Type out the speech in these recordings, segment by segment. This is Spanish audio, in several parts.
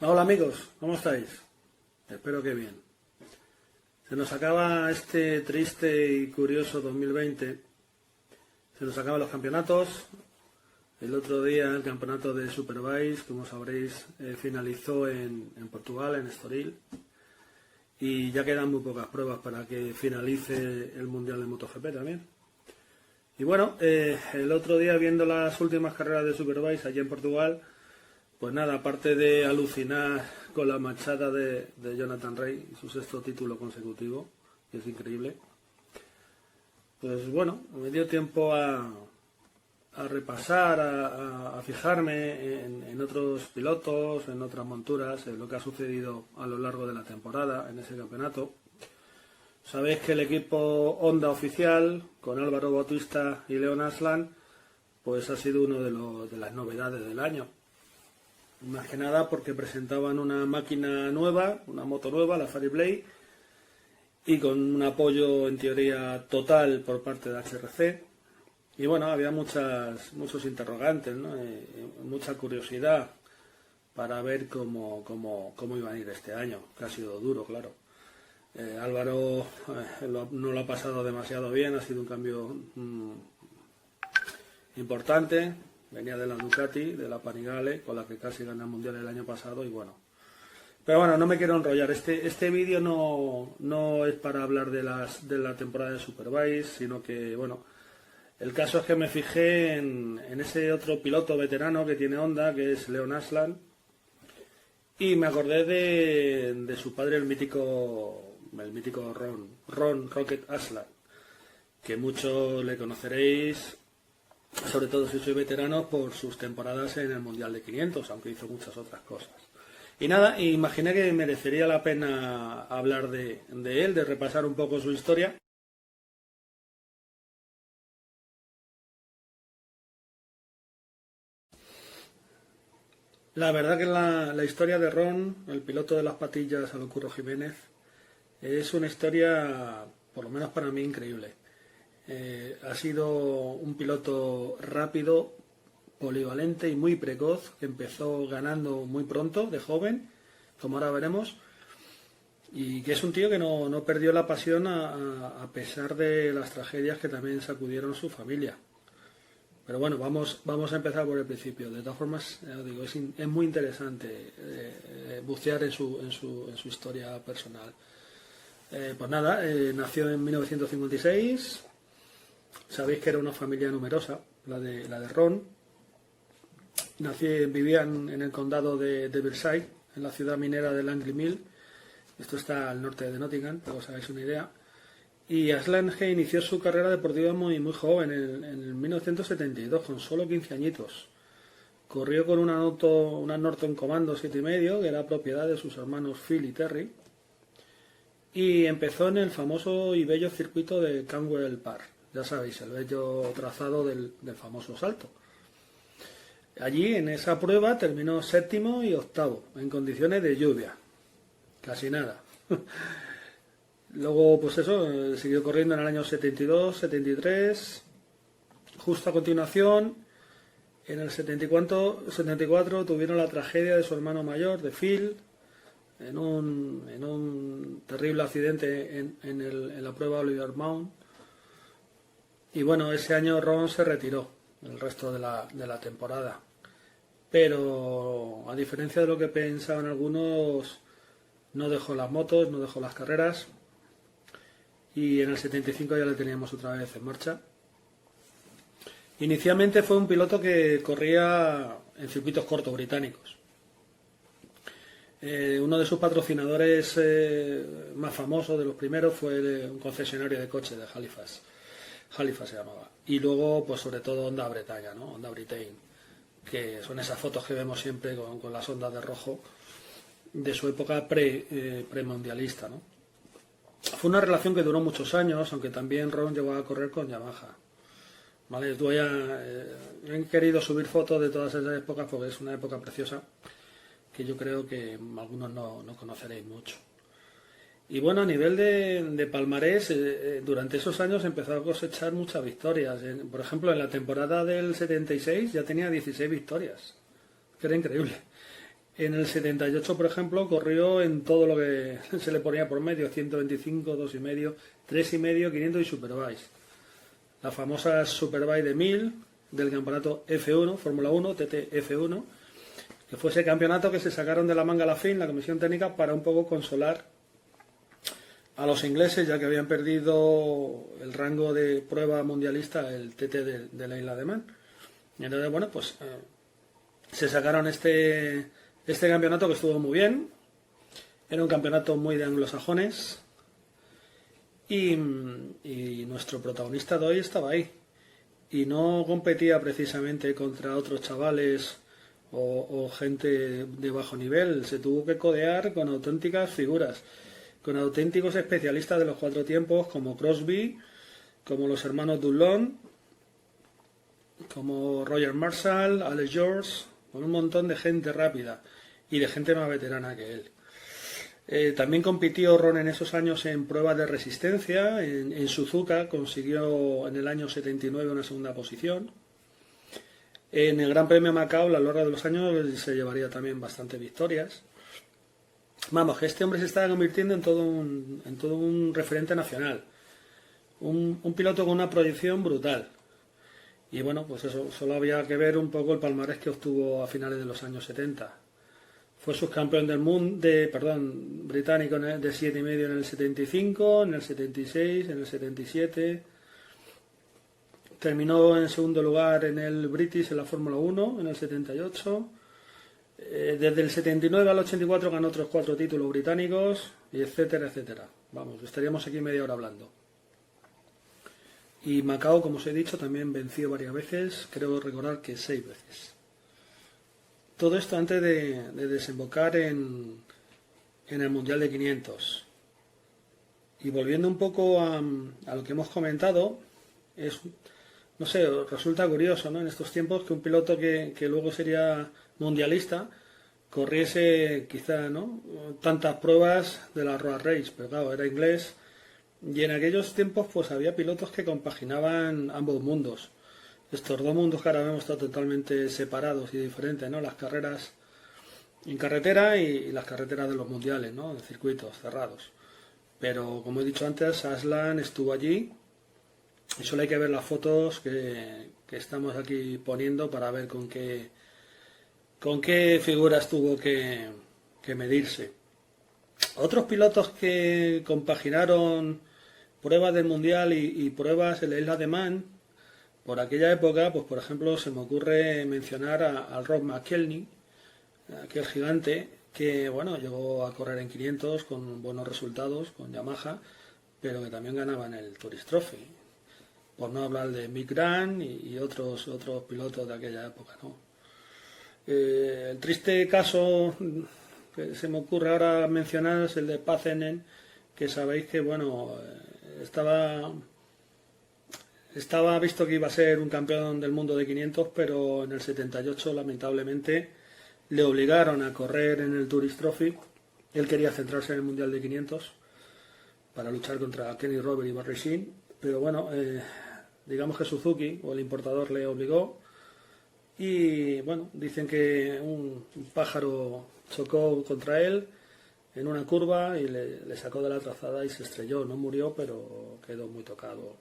Hola amigos, ¿cómo estáis? Espero que bien. Se nos acaba este triste y curioso 2020. Se nos acaban los campeonatos. El otro día el campeonato de Superbike, como sabréis, finalizó en Portugal, en Estoril. Y ya quedan muy pocas pruebas para que finalice el Mundial de MotoGP también. Y bueno, el otro día viendo las últimas carreras de Superbike allí en Portugal, pues nada, aparte de alucinar con la machada de Jonathan Rea, su sexto título consecutivo, que es increíble, pues bueno, me dio tiempo a repasar, a fijarme en otros pilotos, en otras monturas, en lo que ha sucedido a lo largo de la temporada en ese campeonato. Sabéis que el equipo Honda oficial, con Álvaro Bautista y Leon Aslan, pues ha sido uno de las novedades del año. Más que nada porque presentaban una máquina nueva, una moto nueva, la Fireblade, y con un apoyo en teoría total por parte de HRC. Y bueno, había muchos interrogantes, ¿no? Mucha curiosidad para ver cómo iban a ir este año, que ha sido duro, claro. Álvaro no lo ha pasado demasiado bien, ha sido un cambio importante. Venía de la Ducati, de la Panigale, con la que casi gana el Mundial el año pasado y bueno. Pero bueno, no me quiero enrollar. Este vídeo no es para hablar de la temporada de Superbike, sino que, bueno, el caso es que me fijé en ese otro piloto veterano que tiene Honda, que es Leon Aslan, y me acordé de su padre, el mítico Ron Rocket Aslan, que muchos le conoceréis, sobre todo si soy veterano, por sus temporadas en el Mundial de 500, aunque hizo muchas otras cosas. Y nada, imaginé que merecería la pena hablar de él, de repasar un poco su historia. La verdad que la historia de Ron, el piloto de las patillas a lo Curro Jiménez, es una historia, por lo menos para mí, increíble. Ha sido un piloto rápido, polivalente y muy precoz, que empezó ganando muy pronto, de joven, como ahora veremos, y que es un tío que no perdió la pasión a pesar de las tragedias que también sacudieron su familia. Pero bueno, vamos a empezar por el principio. De todas formas, digo, es muy interesante bucear en su historia personal. Pues nada, nació en 1956. Sabéis que era una familia numerosa, la de Ron. Vivían en el condado de Versailles, en la ciudad minera de Langley Mill. Esto está al norte de Nottingham, para que os hagáis una idea. Y Aslan G inició su carrera deportiva muy joven, en 1972, con solo 15 añitos. Corrió con una Norton Commando 7,5, que era propiedad de sus hermanos Phil y Terry. Y empezó en el famoso y bello circuito de Camberwell Park. Ya sabéis, el bello trazado del famoso salto. Allí, en esa prueba, terminó séptimo y octavo, en condiciones de lluvia. Casi nada. Luego, pues eso, siguió corriendo en el año 72, 73. Justo a continuación, en el 74 tuvieron la tragedia de su hermano mayor, de Phil, en un terrible accidente en la prueba Oliver Mount. Y bueno, ese año Ron se retiró el resto de la temporada. Pero a diferencia de lo que pensaban algunos, no dejó las motos, no dejó las carreras. Y en el 75 ya le teníamos otra vez en marcha. Inicialmente fue un piloto que corría en circuitos cortos británicos. Uno de sus patrocinadores más famosos, de los primeros, fue un concesionario de coches de Halifax. Halifax se llamaba. Y luego, pues sobre todo Honda Bretaña, ¿no? Honda Britain, que son esas fotos que vemos siempre con las ondas de rojo de su época premundialista, ¿no? Fue una relación que duró muchos años, aunque también Ron llegó a correr con Yamaha. ¿Vale? He querido subir fotos de todas esas épocas porque es una época preciosa que yo creo que algunos no conoceréis mucho. Y bueno, a nivel de palmarés, durante esos años empezó a cosechar muchas victorias. Por ejemplo, en la temporada del 76 ya tenía 16 victorias, que era increíble. En el 78, por ejemplo, corrió en todo lo que se le ponía por medio, 125, 2,5, 3,5, 500 y Superbike. Las famosas Superbike de 1000 del campeonato F1, Fórmula 1, TT F1, que fue ese campeonato que se sacaron de la manga a la FIN, la Comisión Técnica, para un poco consolar a los ingleses, ya que habían perdido el rango de prueba mundialista, el TT de la Isla de Man. Y entonces, bueno, pues se sacaron este campeonato, que estuvo muy bien. Era un campeonato muy de anglosajones. Y nuestro protagonista de hoy estaba ahí. Y no competía precisamente contra otros chavales o gente de bajo nivel. Se tuvo que codear con auténticas figuras, con auténticos especialistas de los 4 tiempos, como Crosby, como los hermanos Dulon, como Roger Marshall, Alex George, con un montón de gente rápida y de gente más veterana que él. También compitió Ron en esos años en pruebas de resistencia. En Suzuka consiguió en el año 79 una segunda posición. En el Gran Premio Macao, a lo largo de los años, se llevaría también bastantes victorias. Vamos, que este hombre se está convirtiendo en todo un referente nacional. Un piloto con una proyección brutal. Y bueno, pues eso, solo había que ver un poco el palmarés que obtuvo a finales de los años 70. Fue subcampeón del mundo, británico de 7,5 en el 75, en el 76, en el 77. Terminó en segundo lugar en el British en la Fórmula 1 en el 78. Desde el 79 al 84 ganó otros 4 títulos británicos, y etcétera, etcétera. Vamos, estaríamos aquí media hora hablando. Y Macao, como os he dicho, también venció varias veces, creo recordar que 6 veces. Todo esto antes de desembocar en el Mundial de 500. Y volviendo un poco a lo que hemos comentado, no sé, resulta curioso, ¿no?, en estos tiempos, que un piloto que luego sería mundialista corriese quizá, ¿no?, tantas pruebas de la Road Race, pero claro, era inglés. Y en aquellos tiempos pues había pilotos que compaginaban ambos mundos. Estos dos mundos que ahora vemos están totalmente separados y diferentes, ¿no? Las carreras en carretera y las carreteras de los mundiales, ¿no?, de circuitos cerrados. Pero como he dicho antes, Aslan estuvo allí y solo hay que ver las fotos que estamos aquí poniendo para ver con qué figuras tuvo que medirse. Otros pilotos que compaginaron pruebas del mundial y pruebas en la Isla de Man por aquella época, pues por ejemplo se me ocurre mencionar al Rob McElhenney, aquel gigante que bueno, llegó a correr en 500 con buenos resultados con Yamaha, pero que también ganaba en el Tourist Trophy, por no hablar de Mick Grant y otros pilotos de aquella época, ¿no? El triste caso que se me ocurre ahora mencionar es el de Pazenen, que sabéis que bueno, estaba visto que iba a ser un campeón del mundo de 500, pero en el 78 lamentablemente le obligaron a correr en el Tourist Trophy. Él quería centrarse en el Mundial de 500 para luchar contra Kenny Roberts y Barry Sheen, pero bueno, digamos que Suzuki o el importador le obligó. Y bueno, dicen que un pájaro chocó contra él en una curva y le sacó de la trazada y se estrelló. No murió, pero quedó muy tocado.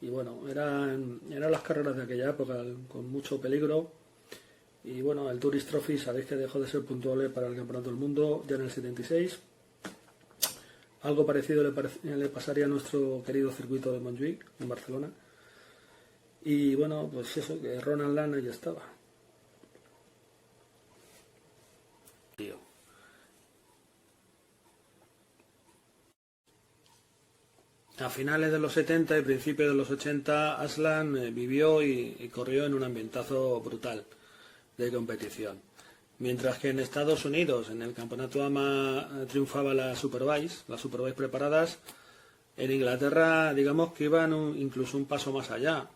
Y bueno, eran las carreras de aquella época con mucho peligro. Y bueno, el Tourist Trophy sabéis que dejó de ser puntuable para el Campeonato del Mundo ya en el 76. Algo parecido le pasaría a nuestro querido circuito de Montjuic en Barcelona. Y bueno, pues eso, que Ronald Lana ya estaba. A finales de los 70 y principios de los 80, Aslan vivió y corrió en un ambientazo brutal de competición. Mientras que en Estados Unidos, en el campeonato AMA, triunfaba las Superbikes preparadas, en Inglaterra, digamos que iban incluso un paso más allá.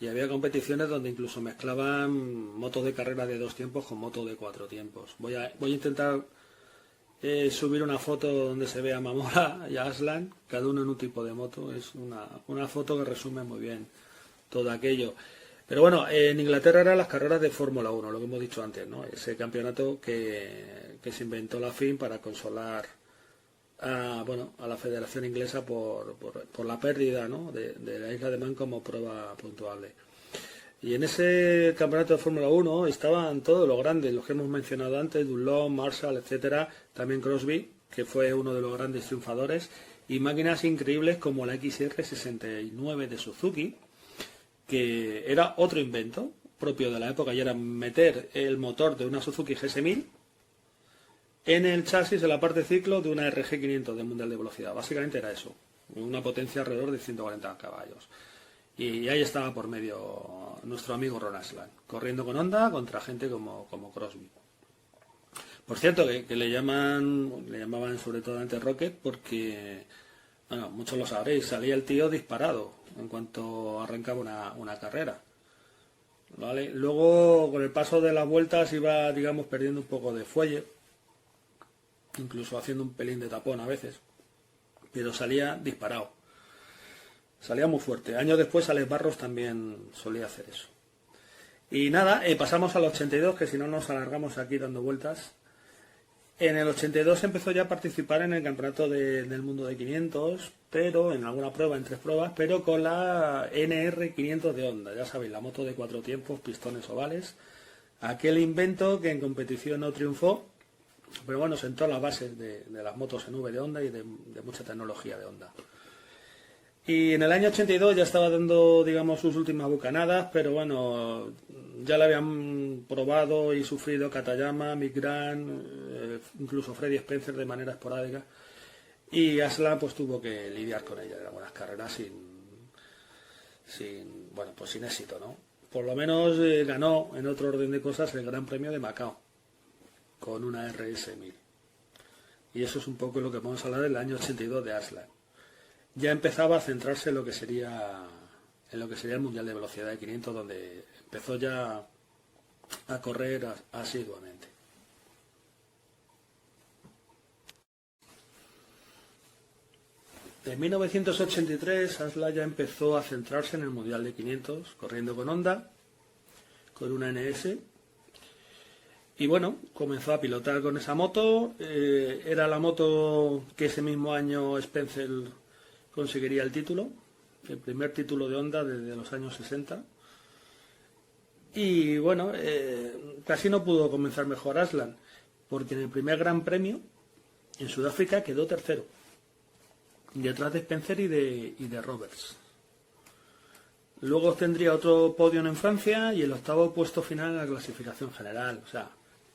Y había competiciones donde incluso mezclaban motos de carrera de 2 tiempos con motos de 4 tiempos. Voy a intentar subir una foto donde se ve a Mamora y a Aslan, cada uno en un tipo de moto. Es una foto que resume muy bien todo aquello. Pero bueno, en Inglaterra eran las carreras de Fórmula 1, lo que hemos dicho antes, ¿no? Ese campeonato que se inventó la FIM para consolar a la Federación Inglesa por la pérdida, ¿no?, de la isla de Man como prueba puntuable. Y en ese campeonato de Fórmula 1 estaban todos los grandes, los que hemos mencionado antes, Dunlop, Marshall, etcétera, también Crosby, que fue uno de los grandes triunfadores, y máquinas increíbles como la XR69 de Suzuki, que era otro invento propio de la época, y era meter el motor de una Suzuki GS1000 en el chasis, en la parte ciclo, de una RG500 de Mundial de Velocidad. Básicamente era eso, una potencia alrededor de 140 caballos. Y ahí estaba por medio nuestro amigo Ron Aslan, corriendo con Honda contra gente como Crosby. Por cierto, que le llamaban sobre todo antes Rocket porque, bueno, muchos lo sabréis, salía el tío disparado en cuanto arrancaba una carrera. ¿Vale? Luego, con el paso de las vueltas, iba, digamos, perdiendo un poco de fuelle, incluso haciendo un pelín de tapón a veces, pero salía disparado. Salía muy fuerte. Años después Alex Barros también solía hacer eso. Y nada, pasamos al 82, que si no nos alargamos aquí dando vueltas. En el 82 empezó ya a participar en el campeonato del mundo de 500, pero en alguna prueba, en 3 pruebas, pero con la NR500 de Honda. Ya sabéis, la moto de 4 tiempos, pistones ovales. Aquel invento que en competición no triunfó, pero bueno, sentó las bases de las motos en V de Honda y de mucha tecnología de Honda. Y en el año 82 ya estaba dando, digamos, sus últimas bucanadas, pero bueno, ya la habían probado y sufrido Katayama, Mick Grant, incluso Freddie Spencer de manera esporádica, y Aslan pues tuvo que lidiar con ella en algunas carreras sin éxito, ¿no? Por lo menos ganó, en otro orden de cosas, el Gran Premio de Macao con una RS1000. Y eso es un poco lo que vamos a hablar del año 82 de Aslan. Ya empezaba a centrarse en lo que sería el Mundial de Velocidad de 500, donde empezó ya a correr asiduamente. En 1983 Aslan ya empezó a centrarse en el Mundial de 500, corriendo con Honda, con una NS. Y bueno, comenzó a pilotar con esa moto. Era la moto que ese mismo año Spencer conseguiría el título, el primer título de Honda desde los años 60. Y bueno, casi no pudo comenzar mejor Aslan, porque en el primer Gran Premio en Sudáfrica quedó tercero, detrás de Spencer y de Roberts. Luego obtendría otro podio en Francia y el octavo puesto final en la clasificación general. O sea,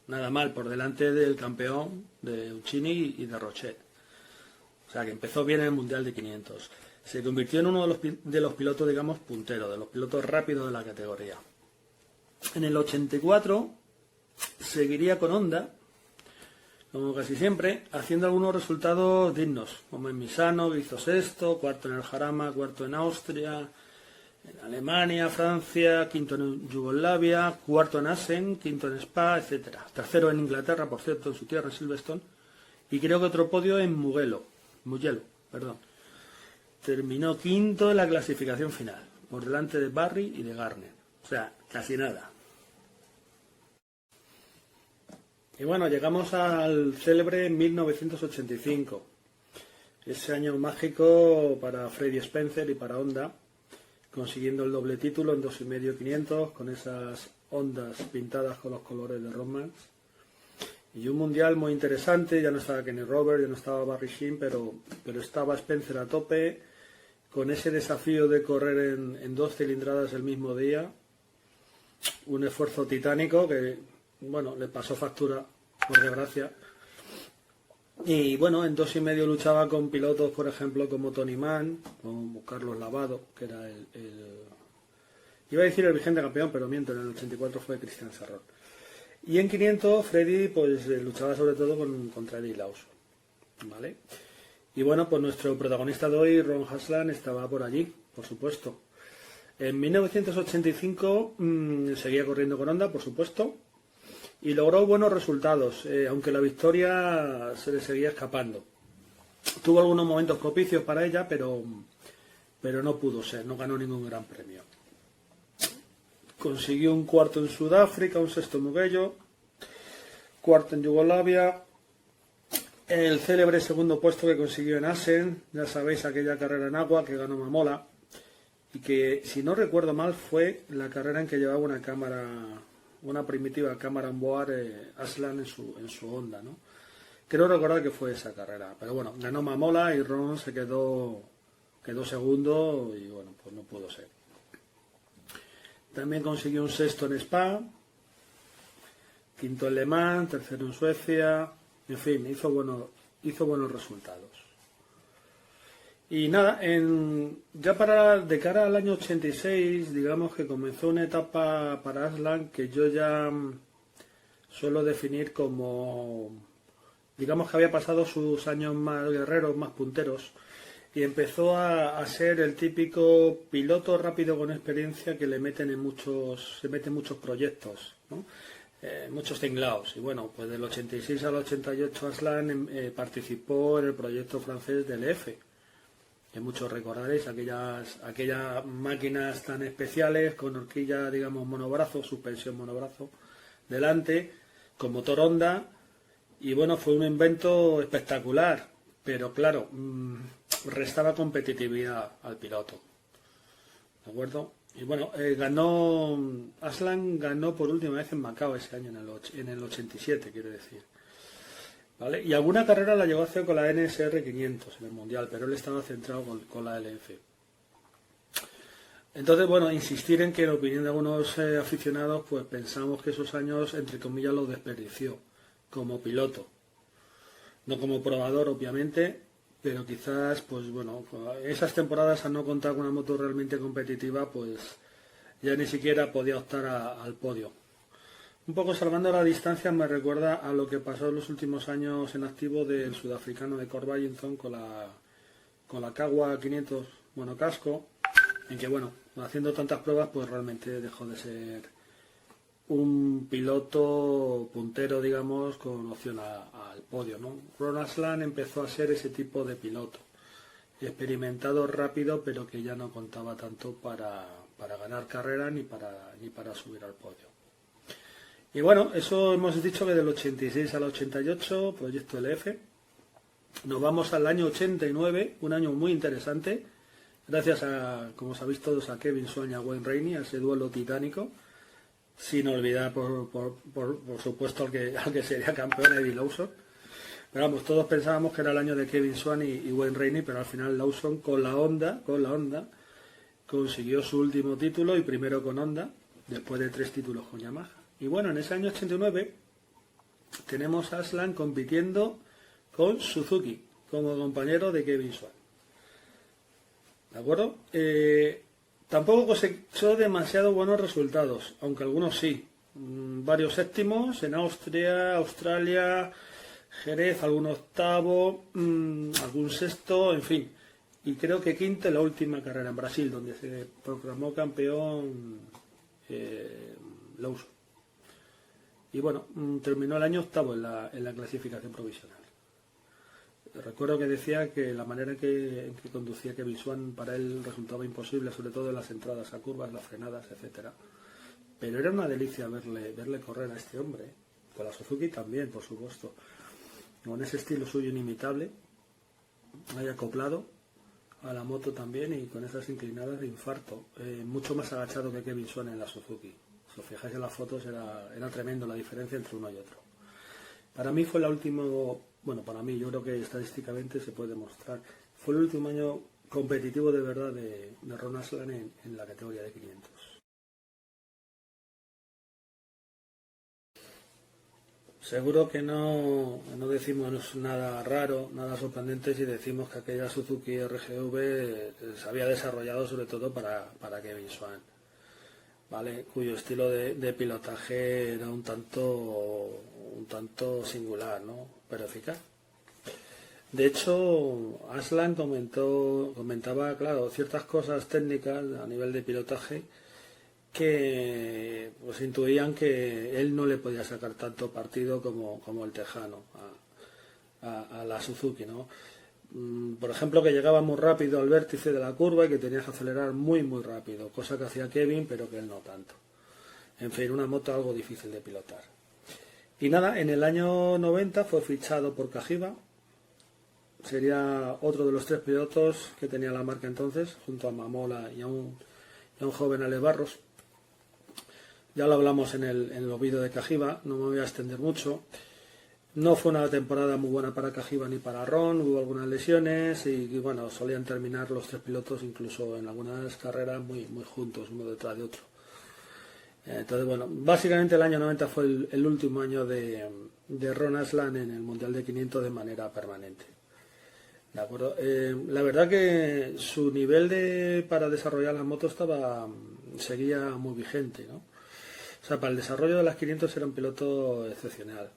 nada mal, por delante del campeón de Uccini y de Rochet. O sea, que empezó bien en el Mundial de 500. Se convirtió en uno de los pilotos, digamos, punteros, de los pilotos rápidos de la categoría. En el 84 seguiría con Honda, como casi siempre, haciendo algunos resultados dignos, como en Misano, que hizo sexto, cuarto en el Jarama, cuarto en Austria, en Alemania, Francia, quinto en Yugoslavia, cuarto en Assen, quinto en Spa, etcétera. Tercero en Inglaterra, por cierto, en su tierra, en Silverstone, y creo que otro podio en Mugello. Terminó quinto en la clasificación final, por delante de Barry y de Garner. O sea, casi nada. Y bueno, llegamos al célebre 1985. Ese año mágico para Freddie Spencer y para Honda, consiguiendo el doble título en 2,5 500 con esas Hondas pintadas con los colores de Romance. Y un mundial muy interesante. Ya no estaba Kenny Roberts, ya no estaba Barry Sheen, pero estaba Spencer a tope, con ese desafío de correr en 2 cilindradas el mismo día. Un esfuerzo titánico que, bueno, le pasó factura, por desgracia. Y bueno, en 2,5 luchaba con pilotos, por ejemplo, como Tony Mann, como Carlos Lavado, que era iba a decir el vigente campeón, pero miento, en el 84 fue Cristian Serrón. Y en 500 Freddy pues luchaba sobre todo contra Eddie Lawson, ¿vale? Y bueno, pues nuestro protagonista de hoy, Ron Aslan, estaba por allí, por supuesto. En 1985 seguía corriendo con Honda, por supuesto, y logró buenos resultados, aunque la victoria se le seguía escapando. Tuvo algunos momentos propicios para ella, pero no pudo ser, no ganó ningún gran premio. consiguió un cuarto en Sudáfrica, un sexto en Mugello, cuarto en Yugoslavia, el célebre segundo puesto que consiguió en Assen, ya sabéis, aquella carrera en agua que ganó Mamola, y que, si no recuerdo mal, fue la carrera en que llevaba una cámara, una primitiva cámara onboard Aslan en su Honda, ¿no? Creo recordar que fue esa carrera, pero bueno, ganó Mamola y Ron se quedó segundo y bueno, pues no pudo ser. También consiguió un sexto en Spa, quinto en Le Mans, tercero en Suecia, en fin, hizo buenos resultados. Y nada, ya de cara al año 86, digamos que comenzó una etapa para Aslan que yo ya suelo definir como, digamos que había pasado sus años más guerreros, más punteros, y empezó a ser el típico piloto rápido con experiencia que se mete en muchos proyectos, ¿no? Muchos tinglados. Y bueno, pues del 86 al 88 Aslan participó en el proyecto francés del EF. Que muchos recordaréis, aquellas máquinas tan especiales con horquilla, digamos, monobrazo, suspensión monobrazo delante, con motor Honda. Y bueno, fue un invento espectacular, pero claro, restaba competitividad al piloto, ¿de acuerdo? Y bueno, Aslan ganó por última vez en Macao ese año, en el 87, quiero decir, ¿vale? Y alguna carrera la llegó a hacer con la NSR 500 en el Mundial, pero él estaba centrado con la LF. Entonces, bueno, insistir en que, en opinión de algunos aficionados, pues pensamos que esos años, entre comillas, los desperdició como piloto. No como probador, obviamente, pero quizás, pues bueno, esas temporadas, al no contar con una moto realmente competitiva, pues ya ni siquiera podía optar al podio. Un poco salvando la distancia me recuerda a lo que pasó en los últimos años en activo del sudafricano de Corballinson con la Kawa 500 monocasco, en que bueno, haciendo tantas pruebas pues realmente dejó de ser un piloto puntero, digamos, con opción al podio, ¿no? Ron Aslan empezó a ser ese tipo de piloto, experimentado, rápido, pero que ya no contaba tanto para ganar carrera ni para subir al podio. Y bueno, eso hemos dicho que del 86 al 88, proyecto LF. Nos vamos al año 89, un año muy interesante, gracias a, como sabéis todos, a Kevin Swan y a Wayne Rainey, a ese duelo titánico, sin olvidar, por supuesto, al que sería campeón, Eddie Lawson. Pero vamos, todos pensábamos que era el año de Kevin Swan y Wayne Rainey, pero al final Lawson con la Honda, consiguió su último título y primero con Honda, después de 3 títulos con Yamaha. Y bueno, en ese año 89 tenemos a Aslan compitiendo con Suzuki como compañero de Kevin Swan. ¿De acuerdo? Tampoco cosechó demasiado buenos resultados, aunque algunos sí. Varios séptimos en Austria, Australia, Jerez, algún octavo, algún sexto, en fin. Y creo que quinto en la última carrera en Brasil, donde se proclamó campeón Lawson. Y bueno, terminó el año octavo en la clasificación provisional. Recuerdo que decía que la manera en que conducía Kevin Swan para él resultaba imposible, sobre todo en las entradas a curvas, las frenadas, etcétera. Pero era una delicia verle correr a este hombre, con la Suzuki también, por supuesto, con ese estilo suyo inimitable, ahí acoplado a la moto también y con esas inclinadas de infarto, mucho más agachado que Kevin Swan en la Suzuki. Si os fijáis en las fotos era tremendo la diferencia entre uno y otro. Para mí fue la última, bueno, para mí yo creo que estadísticamente se puede demostrar, fue el último año competitivo de verdad de Ron Aslan en la categoría de 500. Seguro que no decimos nada raro, nada sorprendente si decimos que aquella Suzuki RGV se había desarrollado sobre todo para Kevin Swan, ¿vale? Cuyo estilo de pilotaje era un tanto singular, ¿no? Pero eficaz. De hecho, Aslan comentaba, claro, ciertas cosas técnicas a nivel de pilotaje que pues intuían que él no le podía sacar tanto partido como el tejano a la Suzuki, ¿no? Por ejemplo, que llegaba muy rápido al vértice de la curva y que tenía que acelerar muy rápido, cosa que hacía Kevin, pero que él no tanto. En fin, una moto algo difícil de pilotar. Y nada, en el año 90 fue fichado por Cagiva. Sería otro de los 3 pilotos que tenía la marca entonces, junto a Mamola y a un joven Alex Barros. Ya lo hablamos en los vídeos de Cagiva, no me voy a extender mucho. No fue una temporada muy buena para Cagiva ni para Ron, hubo algunas lesiones y bueno, solían terminar los 3 pilotos incluso en algunas carreras muy juntos, uno detrás de otro. Entonces, bueno, básicamente el año 90 fue el último año de Ron Aslan en el Mundial de 500 de manera permanente. ¿De acuerdo? La verdad que su nivel para desarrollar las motos seguía muy vigente, ¿no? O sea, para el desarrollo de las 500 era un piloto excepcional.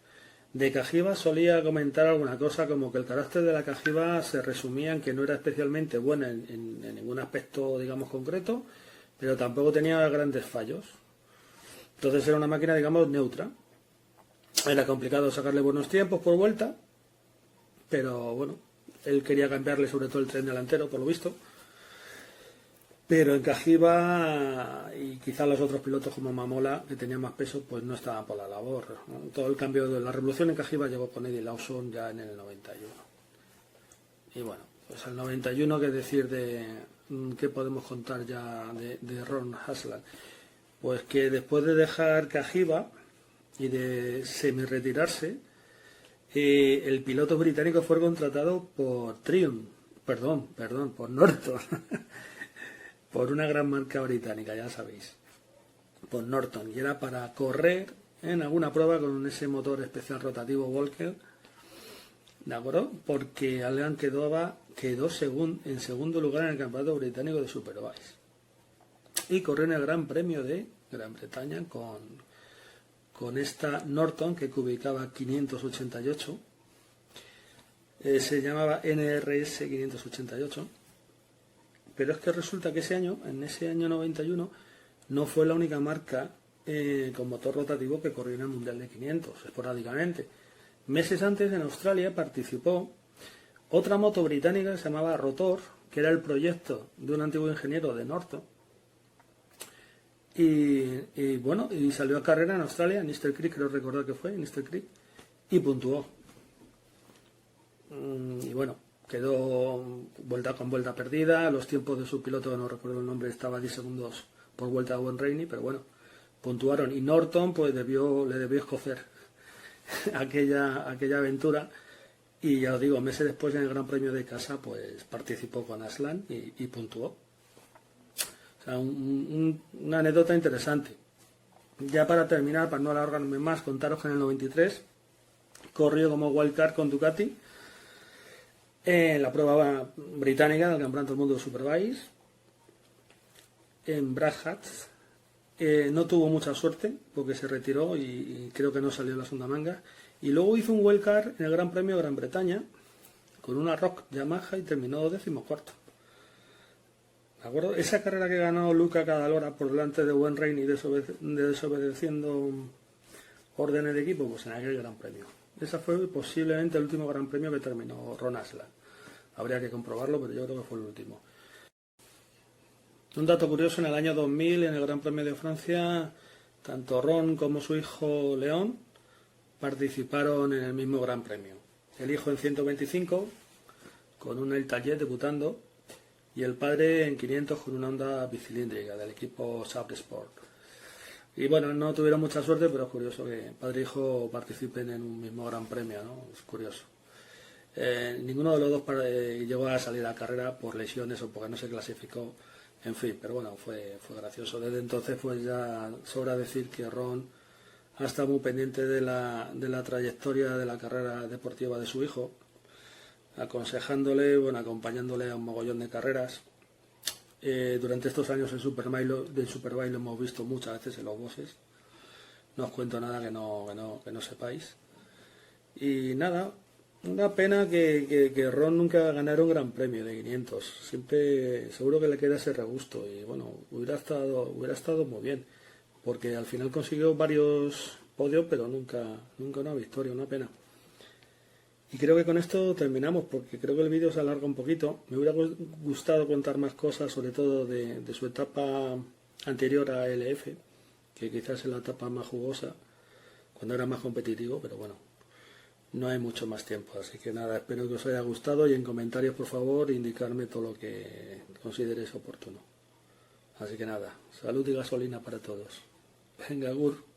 De Cagiva solía comentar alguna cosa como que el carácter de la Cagiva se resumía en que no era especialmente buena en ningún aspecto, digamos, concreto, pero tampoco tenía grandes fallos. Entonces era una máquina, digamos, neutra. Era complicado sacarle buenos tiempos por vuelta, pero bueno, él quería cambiarle sobre todo el tren delantero, por lo visto. Pero en Cagiva y quizás los otros pilotos como Mamola, que tenían más peso, pues no estaban por la labor, ¿no? Todo el cambio de la revolución en Cagiva llegó con Eddie Lawson ya en el 91. Y bueno, pues al 91, ¿qué decir de qué podemos contar ya de Ron Aslan? Pues que después de dejar Cagiva y de semi-retirarse, el piloto británico fue contratado por por Norton, por una gran marca británica, ya sabéis, por Norton, y era para correr en alguna prueba con ese motor especial rotativo Walker, ¿de acuerdo? Porque Allan quedó en segundo lugar en el campeonato británico de Superbikes y corrió en el Gran Premio de Gran Bretaña con esta Norton que ubicaba 588, se llamaba NRS 588, pero es que resulta que en ese año 91, no fue la única marca con motor rotativo que corrió en el Mundial de 500, esporádicamente. Meses antes en Australia participó otra moto británica que se llamaba Rotor, que era el proyecto de un antiguo ingeniero de Norton, y bueno, y salió a carrera en Australia, en Easter Creek, creo recordar que fue, en Easter Creek, y puntuó. Y bueno, quedó vuelta con vuelta perdida, los tiempos de su piloto, no recuerdo el nombre, estaba 10 segundos por vuelta a Owen Rainey, pero bueno, puntuaron, y Norton pues le debió escocer aquella aventura, y ya os digo, meses después en el Gran Premio de casa pues participó con Aslan y puntuó. O sea, una anécdota interesante. Ya para terminar, para no alargarme más, contaros que en el 93 corrió como wildcard con Ducati en la prueba británica del Campeonato del Mundo de Superbikes en Bradhatch. No tuvo mucha suerte porque se retiró y creo que no salió en la segunda manga. Y luego hizo un wildcard en el Gran Premio de Gran Bretaña con una Rock Yamaha y terminó 14º. ¿De acuerdo? Esa carrera que ganó Luca Cadalora por delante de Owen Rainey desobedeciendo órdenes de equipo, pues en aquel Gran Premio. Ese fue posiblemente el último Gran Premio que terminó Ron Aslan. Habría que comprobarlo, pero yo creo que fue el último. Un dato curioso, en el año 2000, en el Gran Premio de Francia, tanto Ron como su hijo León participaron en el mismo Gran Premio. El hijo en 125, con un El Tallet debutando, y el padre en 500 con una Honda bicilíndrica del equipo Saab Sport. Y bueno, no tuvieron mucha suerte, pero es curioso que padre e hijo participen en un mismo Gran Premio, ¿no? Es curioso. Ninguno de los dos llegó a salir a carrera por lesiones o porque no se clasificó, en fin, pero bueno, fue gracioso. Desde entonces pues ya sobra decir que Ron ha estado muy pendiente de la trayectoria de la carrera deportiva de su hijo, aconsejándole, bueno, acompañándole a un mogollón de carreras. Durante estos años del Superbike lo hemos visto muchas veces en los bosses. No os cuento nada que no sepáis. Y nada, una pena que Ron nunca ganara un Gran Premio de 500. Siempre seguro que le queda ese regusto y bueno, hubiera estado muy bien, porque al final consiguió varios podios, pero nunca una victoria, una pena. Y creo que con esto terminamos, porque creo que el vídeo se alarga un poquito. Me hubiera gustado contar más cosas, sobre todo de su etapa anterior a LF, que quizás es la etapa más jugosa, cuando era más competitivo, pero bueno, no hay mucho más tiempo. Así que nada, espero que os haya gustado y en comentarios, por favor, indicarme todo lo que consideréis oportuno. Así que nada, salud y gasolina para todos. Venga, Gur.